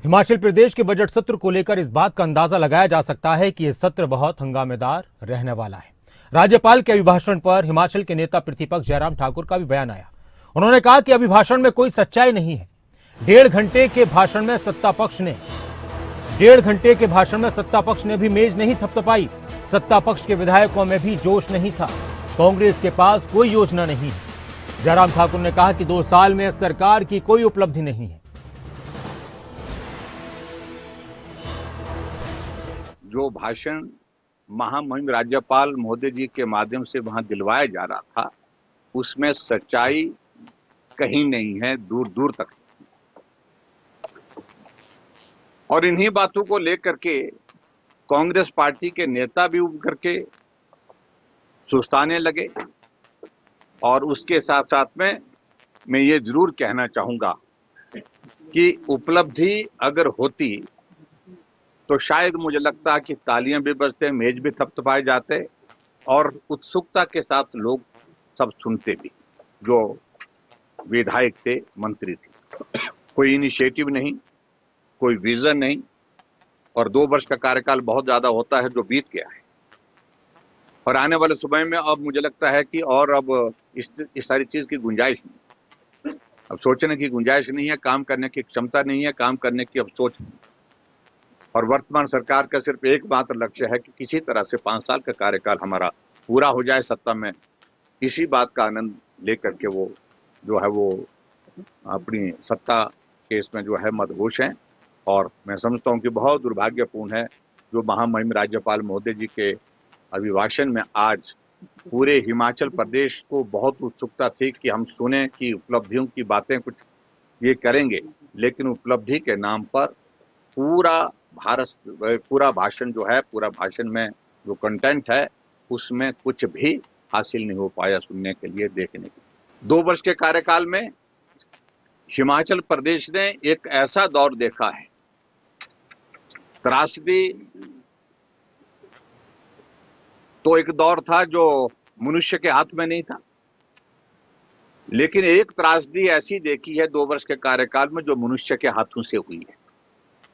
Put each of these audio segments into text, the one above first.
हिमाचल प्रदेश के बजट सत्र को लेकर इस बात का अंदाजा लगाया जा सकता है कि यह सत्र बहुत हंगामेदार रहने वाला है। राज्यपाल के अभिभाषण पर हिमाचल के नेता प्रतिपक्ष जयराम ठाकुर का भी बयान आया। उन्होंने कहा कि अभिभाषण में कोई सच्चाई नहीं है। 1.5 घंटे के भाषण में सत्ता पक्ष ने भी मेज नहीं थपथपाई। सत्ता पक्ष के विधायकों में भी जोश नहीं था। कांग्रेस के पास कोई योजना नहीं है। जयराम ठाकुर ने कहा कि 2 साल में सरकार की कोई उपलब्धि नहीं है। जो भाषण महामहिम राज्यपाल महोदय जी के माध्यम से वहां दिलवाया जा रहा था, उसमें सच्चाई कहीं नहीं है, दूर दूर तक। और इन्हीं बातों को लेकर के कांग्रेस पार्टी के नेता भी उठ करके सुस्ताने लगे। और उसके साथ साथ में मैं ये जरूर कहना चाहूंगा कि उपलब्धि अगर होती तो शायद मुझे लगता है कि तालियां भी बजते, मेज भी थपथपाए जाते और उत्सुकता के साथ लोग सब सुनते भी। जो विधायक थे, मंत्री थे, कोई इनिशिएटिव नहीं, कोई विजन नहीं। और 2 वर्ष का कार्यकाल बहुत ज्यादा होता है जो बीत गया है। और आने वाले समय में अब मुझे लगता है कि और अब इस सारी चीज की गुंजाइश नहीं, अब सोचने की गुंजाइश नहीं है, काम करने की क्षमता नहीं है, काम करने की अब सोच नहीं। और वर्तमान सरकार का सिर्फ एकमात्र लक्ष्य है कि किसी तरह से 5 साल का कार्यकाल हमारा पूरा हो जाए सत्ता में। इसी बात का आनंद लेकर के वो जो है वो अपनी सत्ता के इसमें जो है मदहोश हैं। और मैं समझता हूँ कि बहुत दुर्भाग्यपूर्ण है जो महामहिम राज्यपाल महोदय जी के अभिभाषण में आज पूरे हिमाचल प्रदेश को बहुत उत्सुकता थी कि हम सुने कि उपलब्धियों की बातें कुछ ये करेंगे, लेकिन उपलब्धि के नाम पर पूरा भाषण जो है, पूरा भाषण में जो कंटेंट है उसमें कुछ भी हासिल नहीं हो पाया सुनने के लिए, देखने के लिए। 2 वर्ष के कार्यकाल में हिमाचल प्रदेश ने एक ऐसा दौर देखा है, त्रासदी तो एक दौर था जो मनुष्य के हाथ में नहीं था, लेकिन एक त्रासदी ऐसी देखी है 2 वर्ष के कार्यकाल में जो मनुष्य के हाथों से हुई है,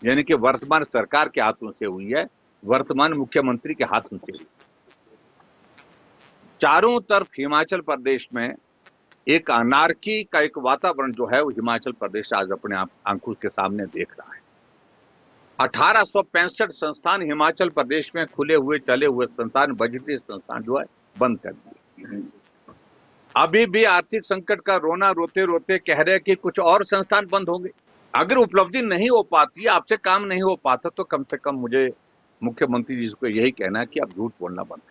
यानी कि वर्तमान सरकार के हाथों से हुई है, वर्तमान मुख्यमंत्री के हाथों से हुई। चारों तरफ हिमाचल प्रदेश में एक अनार्की का एक वातावरण जो है वो हिमाचल प्रदेश आज अपने आंखों के सामने देख रहा है। 1865 संस्थान हिमाचल प्रदेश में खुले हुए चले हुए संस्थान, बजटीय संस्थान जो है बंद कर दिए। अभी भी आर्थिक संकट का रोना रोते रोते कह रहे हैं कि कुछ और संस्थान बंद होंगे। अगर उपलब्धि नहीं हो पाती, आपसे काम नहीं हो पाता, तो कम से कम मुझे मुख्यमंत्री जी को यही कहना है कि आप झूठ बोलना बंद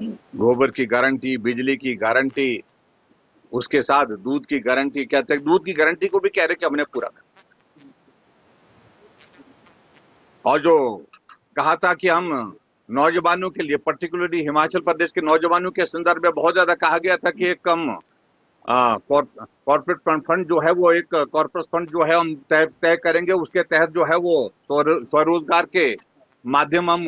करें। गोबर की गारंटी, बिजली की गारंटी, उसके साथ दूध की गारंटी, कहते हैं दूध की गारंटी को भी कह रहे कि हमने पूरा कर। और जो कहा था कि हम नौजवानों के लिए, पर्टिकुलरली हिमाचल प्रदेश के नौजवानों के संदर्भ में बहुत ज्यादा कहा गया था कि एक कम कॉर्पोरेट फंड जो है वो, एक कॉर्पोरेट फंड जो है हम तय करेंगे, उसके तहत जो है वो स्वरोजगार के माध्यम हम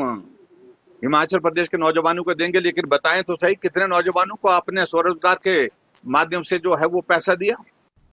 हिमाचल प्रदेश के नौजवानों को देंगे। लेकिन बताएं तो सही, कितने नौजवानों को आपने स्वरोजगार के माध्यम से जो है वो पैसा दिया?